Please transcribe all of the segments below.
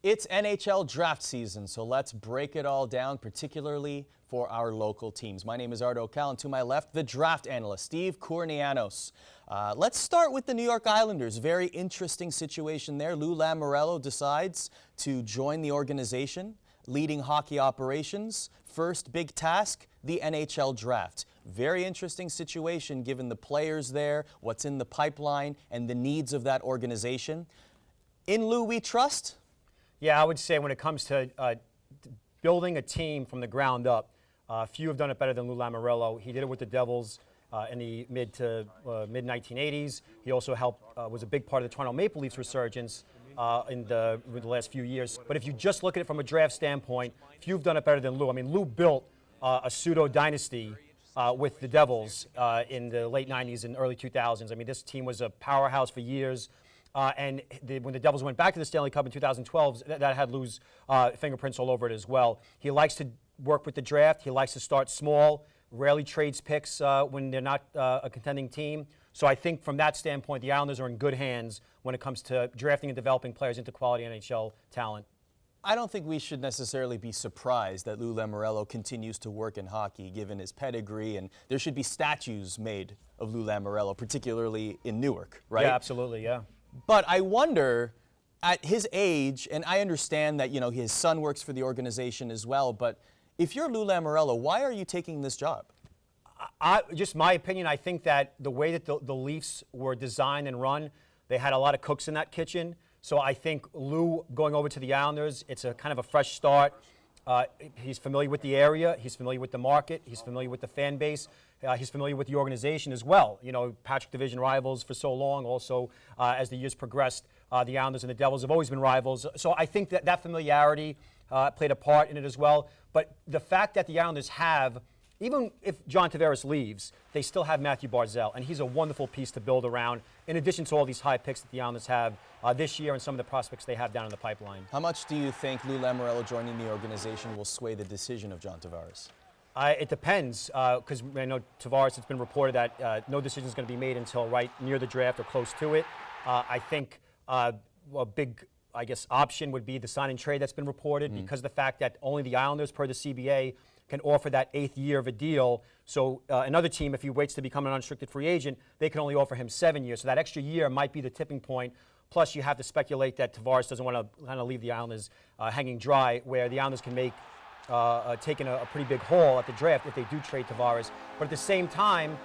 It's NHL draft season, so let's break it all down, particularly for our local teams. My name is Arda, Ocal, and to my left, the draft analyst, Steve Kournianos. Let's start with the New York Islanders. Very interesting situation there. Lou Lamoriello decides to join the organization, leading hockey operations. First big task, the NHL draft. Very interesting situation given the players there, what's in the pipeline, and the needs of that organization. In Lou we trust? Yeah, I would say when it comes to building a team from the ground up, few have done it better than Lou Lamoriello. He did it with the Devils in the mid 1980s. He also was a big part of the Toronto Maple Leafs resurgence in the last few years. But if you just look at it from a draft standpoint, few have done it better than Lou. I mean, Lou built a pseudo dynasty with the Devils in the late 90s and early 2000s. I mean, this team was a powerhouse for years. And when the Devils went back to the Stanley Cup in 2012, that had Lou's fingerprints all over it as well. He likes to work with the draft. He likes to start small, rarely trades picks when they're not a contending team. So I think from that standpoint, the Islanders are in good hands when it comes to drafting and developing players into quality NHL talent. I don't think we should necessarily be surprised that Lou Lamoriello continues to work in hockey, given his pedigree, and there should be statues made of Lou Lamoriello, particularly in Newark, right? Yeah, absolutely, yeah. But I wonder, at his age, and I understand that, you know, his son works for the organization as well, but if you're Lou Lamoriello, why are you taking this job? Just my opinion, I think that the way that the Leafs were designed and run, they had a lot of cooks in that kitchen. So I think Lou going over to the Islanders, it's a kind of a fresh start. He's familiar with the area. He's familiar with the market. He's familiar with the fan base. He's familiar with the organization as well. You know, Patrick Division rivals for so long. Also, as the years progressed, the Islanders and the Devils have always been rivals. So I think that familiarity played a part in it as well. But the fact that the Islanders have, even if John Tavares leaves, they still have Matthew Barzal, and he's a wonderful piece to build around, in addition to all these high picks that the Islanders have this year and some of the prospects they have down in the pipeline. How much do you think Lou Lamoriello joining the organization will sway the decision of John Tavares? It depends, because I know Tavares, it's been reported that no decision is going to be made until right near the draft or close to it. I think a big, I guess, option would be the sign and trade that's been reported, because of the fact that only the Islanders, per the CBA, can offer that 8th year of a deal. So another team, if he waits to become an unrestricted free agent, they can only offer him 7 years. So that extra year might be the tipping point. Plus, you have to speculate that Tavares doesn't want to kind of leave the Islanders hanging dry, where the Islanders can make taking a pretty big haul at the draft if they do trade Tavares. But at the same time,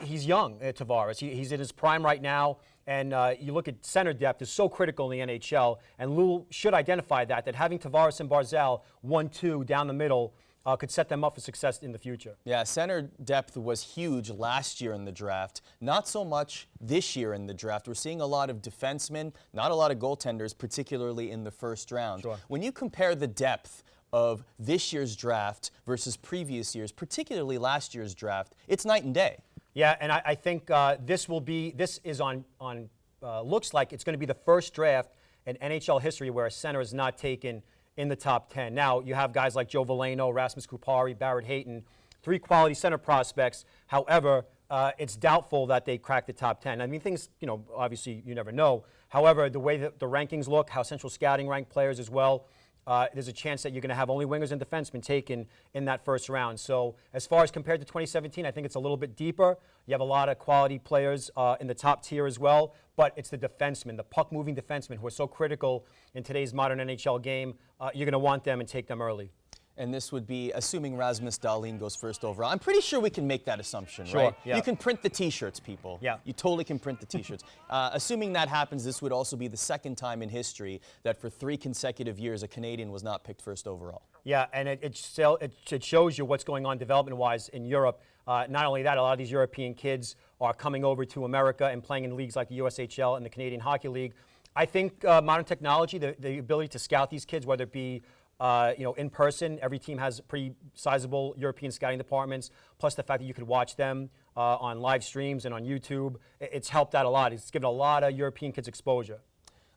he's young, Tavares. He's in his prime right now. And you look at center depth is so critical in the NHL. And Lou should identify that having Tavares and Barzal 1-2 down the middle could set them up for success in the future. Yeah, center depth was huge last year in the draft. Not so much this year in the draft. We're seeing a lot of defensemen, not a lot of goaltenders, particularly in the first round. Sure. When you compare the depth of this year's draft versus previous years, particularly last year's draft, it's night and day. Yeah, and I think this is looks like it's going to be the first draft in NHL history where a center is not taken in the top 10. Now, you have guys like Joe Veleno, Rasmus Kupari, Barrett Hayton, 3 quality center prospects. However, it's doubtful that they crack the top 10. I mean, things, you know, obviously you never know. However, the way that the rankings look, how Central Scouting ranked players as well, there's a chance that you're going to have only wingers and defensemen taken in that first round. So as far as compared to 2017, I think it's a little bit deeper. You have a lot of quality players in the top tier as well, but it's the defensemen, the puck-moving defensemen who are so critical in today's modern NHL game. You're going to want them and take them early. And this would be assuming Rasmus Dahlin goes first overall. I'm pretty sure we can make that assumption, sure, right? Yeah. You can print the T-shirts, people. Yeah. You totally can print the T-shirts. Assuming that happens, this would also be the second time in history that for 3 consecutive years a Canadian was not picked first overall. Yeah, and it shows you what's going on development-wise in Europe. Not only that, a lot of these European kids are coming over to America and playing in leagues like the USHL and the Canadian Hockey League. I think modern technology, the ability to scout these kids, whether it be in person, every team has pretty sizable European scouting departments, plus the fact that you could watch them on live streams and on YouTube. It's helped out a lot. It's given a lot of European kids exposure.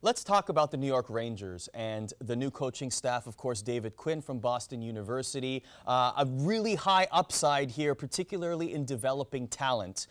Let's talk about the New York Rangers and the new coaching staff. Of course, David Quinn from Boston University. A really high upside here, particularly in developing talent.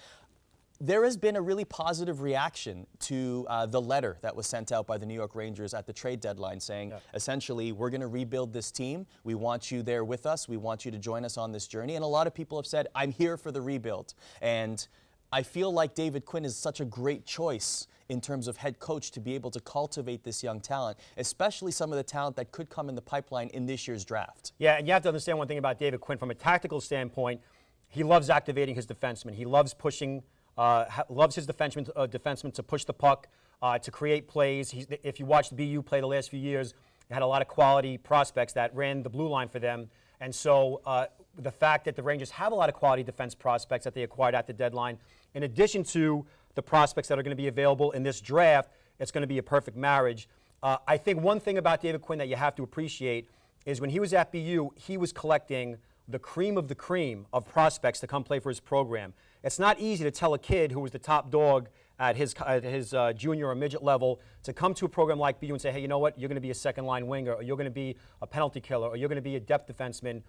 There has been a really positive reaction to the letter that was sent out by the New York Rangers at the trade deadline saying, essentially, we're going to rebuild this team. We want you there with us. We want you to join us on this journey. And a lot of people have said, I'm here for the rebuild. And I feel like David Quinn is such a great choice in terms of head coach to be able to cultivate this young talent, especially some of the talent that could come in the pipeline in this year's draft. Yeah, and you have to understand one thing about David Quinn. From a tactical standpoint, he loves activating his defensemen. He loves pushing, loves his defensemen to push the puck, to create plays. If you watched BU play the last few years, they had a lot of quality prospects that ran the blue line for them. And so the fact that the Rangers have a lot of quality defense prospects that they acquired at the deadline, in addition to the prospects that are going to be available in this draft, it's going to be a perfect marriage. I think one thing about David Quinn that you have to appreciate is when he was at BU, he was collecting the cream of prospects to come play for his program. It's not easy to tell a kid who was the top dog at his junior or midget level to come to a program like BU and say, hey, you know what, you're going to be a second-line winger, or you're going to be a penalty killer, or you're going to be a depth defenseman.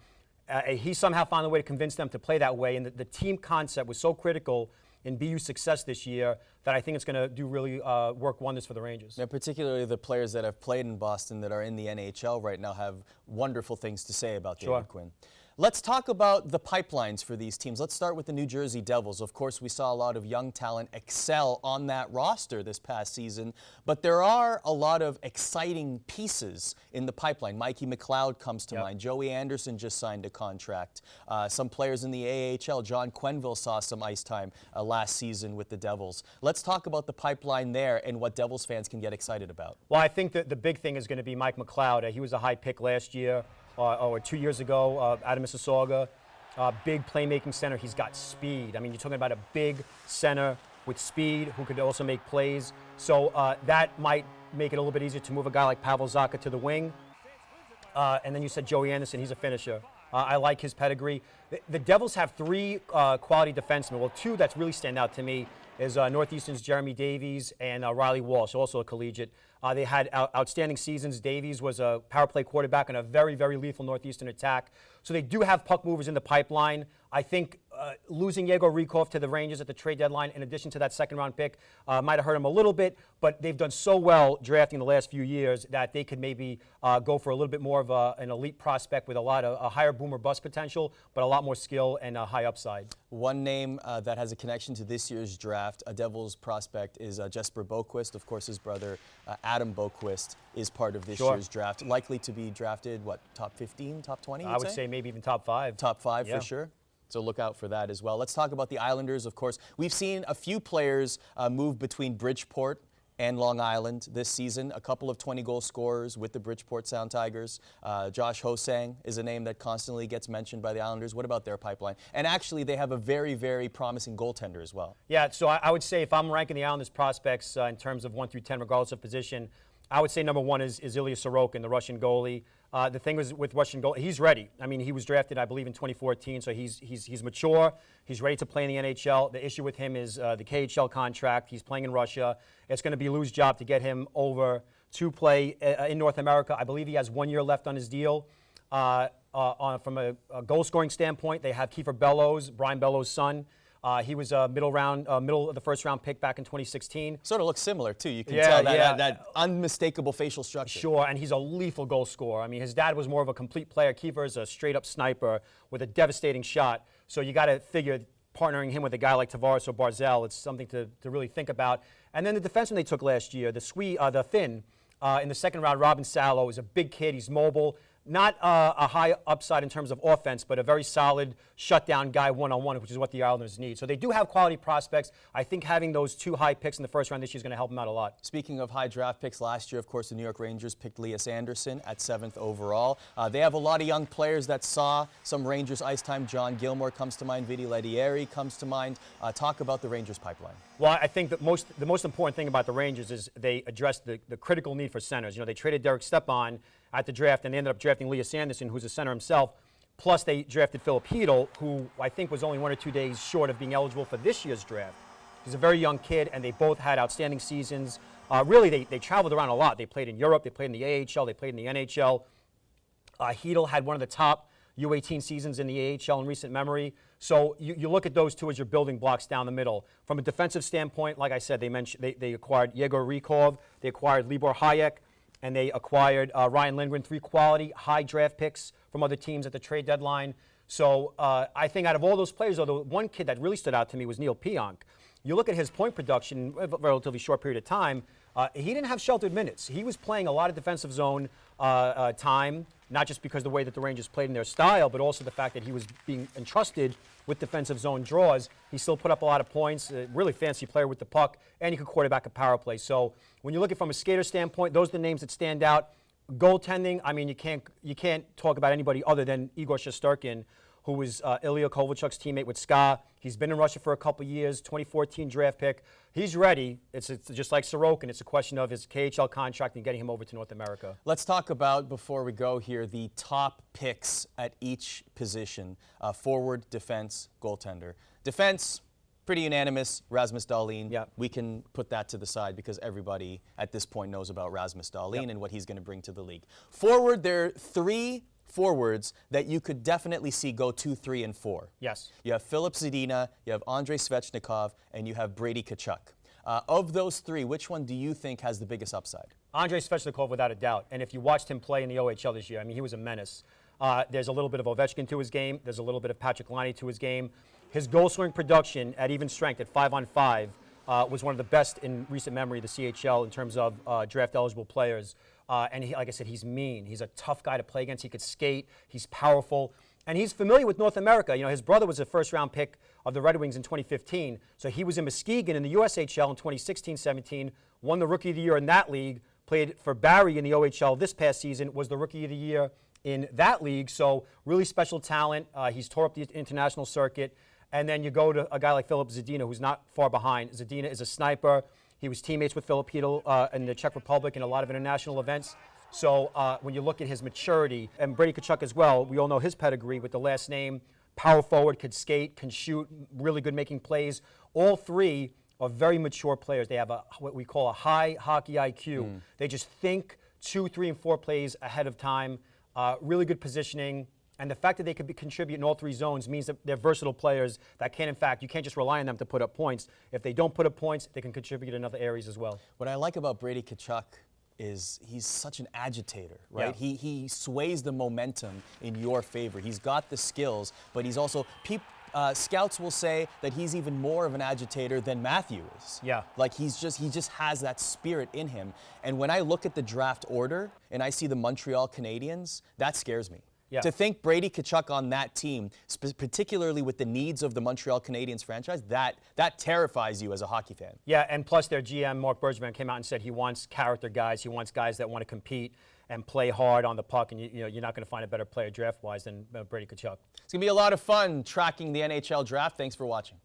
He somehow found a way to convince them to play that way, and the team concept was so critical in BU's success this year that I think it's going to do really work wonders for the Rangers. Yeah, particularly the players that have played in Boston that are in the NHL right now have wonderful things to say about David Quinn. Let's talk about the pipelines for these teams. Let's start with the New Jersey Devils. Of course, we saw a lot of young talent excel on that roster this past season, but there are a lot of exciting pieces in the pipeline. Mikey McLeod comes to mind. Joey Anderson just signed a contract. Some players in the AHL. John Quenneville saw some ice time last season with the Devils. Let's talk about the pipeline there and what Devils fans can get excited about. Well, I think that the big thing is going to be Mike McLeod. He was a high pick last year. Or 2 years ago, out of Mississauga. Big playmaking center. He's got speed. I mean, you're talking about a big center with speed who could also make plays. So that might make it a little bit easier to move a guy like Pavel Zacha to the wing. And then you said Joey Anderson. He's a finisher. I like his pedigree. The Devils have three quality defensemen. Well, two that really stand out to me is Northeastern's Jeremy Davies and Riley Walsh, also a collegiate. They had outstanding seasons. Davies was a power play quarterback in a very, very lethal Northeastern attack. So they do have puck movers in the pipeline. I think losing Yegor Rykov to the Rangers at the trade deadline, in addition to that second-round pick, might have hurt him a little bit, but they've done so well drafting the last few years that they could maybe go for a little bit more of an elite prospect with a higher boom or bust potential, but a lot more skill and a high upside. One name that has a connection to this year's draft, a Devils prospect, is Jesper Boquist. Of course, his brother Adam Boquist is part of this year's draft. Likely to be drafted, what, top 15, top 20? I would say maybe even top 5. Top 5 for sure. So look out for that as well. Let's talk about the Islanders, of course. We've seen a few players move between Bridgeport and Long Island this season. A couple of 20-goal scorers with the Bridgeport Sound Tigers. Josh Hosang is a name that constantly gets mentioned by the Islanders. What about their pipeline? And actually, they have a very, very promising goaltender as well. Yeah, so I would say if I'm ranking the Islanders prospects in terms of 1 through 10, regardless of position, I would say number 1 is Ilya Sorokin, the Russian goalie. The thing was with Russian goalie, he's ready. I mean, he was drafted, I believe, in 2014, so he's mature. He's ready to play in the NHL. The issue with him is the KHL contract. He's playing in Russia. It's going to be Lou's job to get him over to play in North America. I believe he has 1 year left on his deal. From a goal-scoring standpoint, they have Kiefer Bellows, Brian Bellows' son. He was a middle of the first-round pick back in 2016. Sort of looks similar, too. You can tell that unmistakable facial structure. Sure, and he's a lethal goal scorer. I mean, his dad was more of a complete player. Kiefer is a straight-up sniper with a devastating shot. So you got to figure partnering him with a guy like Tavares or Barzal, it's something to really think about. And then the defenseman they took last year, the Finn, in the second round, Robin Salo, is a big kid. He's mobile. Not a high upside in terms of offense, but a very solid shutdown guy one-on-one, which is what the Islanders need. So they do have quality prospects. I think having those 2 high picks in the first round this year is going to help them out a lot. Speaking of high draft picks, last year, of course, the New York Rangers picked Lias Anderson at 7th overall. They have a lot of young players that saw some Rangers ice time. John Gilmore comes to mind. Vidi Ledieri comes to mind. Talk about the Rangers pipeline. Well, I think that the most important thing about the Rangers is they addressed the critical need for centers. You know, they traded Derek Stepan at the draft, and they ended up drafting Lias Anderson, who's a center himself. Plus, they drafted Philip Hedl, who I think was only 1 or 2 days short of being eligible for this year's draft. He's a very young kid, and they both had outstanding seasons. Really, they traveled around a lot. They played in Europe, they played in the AHL, they played in the NHL. Hedl had one of the top U18 seasons in the AHL in recent memory. So you look at those two as your building blocks down the middle. From a defensive standpoint, like I said, they acquired IGOR Rykov, they acquired Libor Hayek, and they acquired Ryan Lindgren, 3 quality, high draft picks from other teams at the trade deadline. So I think out of all those players, though, the one kid that really stood out to me was Neil Pionk. You look at his point production in a relatively short period of time, he didn't have sheltered minutes. He was playing a lot of defensive zone time, not just because of the way that the Rangers played in their style, but also the fact that he was being entrusted with defensive zone draws. He still put up a lot of points, a really fancy player with the puck, and he could quarterback a power play. So when you look at it from a skater standpoint, those are the names that stand out. Goaltending, I mean, you can't talk about anybody other than Igor Shesterkin, who was Ilya Kovalchuk's teammate with SKA. He's been in Russia for a couple years, 2014 draft pick. He's ready. It's just like Sorokin. It's a question of his KHL contract and getting him over to North America. Let's talk about, before we go here, the top picks at each position. Forward, defense, goaltender. Defense, pretty unanimous, Rasmus Dahlin. Yep. We can put that to the side because everybody at this point knows about Rasmus Dahlin and what he's going to bring to the league. Forward, there are 3 forwards that you could definitely see go 2, 3, and 4. Yes. You have Filip Zadina, you have ANDREI SVECHNIKOV, and you have Brady Tkachuk. Of those 3, which one do you think has the biggest upside? ANDREI SVECHNIKOV, without a doubt. And if you watched him play in the OHL this year, I mean, he was a menace. There's a little bit of Ovechkin to his game. There's a little bit of Patrick Laine to his game. His goal-scoring production at even strength at 5-on-5 was one of the best in recent memory of the CHL in terms of draft-eligible players. And like I said, he's mean. He's a tough guy to play against. He could skate. He's powerful. And he's familiar with North America. You know, his brother was a first-round pick of the Red Wings in 2015. So he was in Muskegon in the USHL in 2016-17, won the Rookie of the Year in that league, played for Barrie in the OHL this past season, was the Rookie of the Year in that league. So really special talent. He's tore up the international circuit. And then you go to a guy like Filip Zadina, who's not far behind. Zadina is a sniper. He was teammates with Filip Chytil in the Czech Republic in a lot of international events. So when you look at his maturity, and Brady Tkachuk as well, we all know his pedigree with the last name, power forward, could skate, can shoot, really good making plays. All 3 are very mature players. They have what we call a high hockey IQ. They just think 2, 3, and 4 plays ahead of time, really good positioning. And the fact that they could contribute in all 3 zones means that they're versatile players that can, in fact, you can't just rely on them to put up points. If they don't put up points, they can contribute in other areas as well. What I like about Brady Tkachuk is he's such an agitator, right? Yeah. He sways the momentum in your favor. He's got the skills, but he's also, scouts will say that he's even more of an agitator than Matthew is. Yeah. Like he just has that spirit in him. And when I look at the draft order and I see the Montreal Canadiens, that scares me. Yeah. To think Brady Tkachuk on that team, particularly with the needs of the Montreal Canadiens franchise, that terrifies you as a hockey fan. Yeah, and plus their GM, Mark Bergevin, came out and said he wants character guys. He wants guys that want to compete and play hard on the puck, and you're not going to find a better player draft-wise than Brady Tkachuk. It's going to be a lot of fun tracking the NHL draft. Thanks for watching.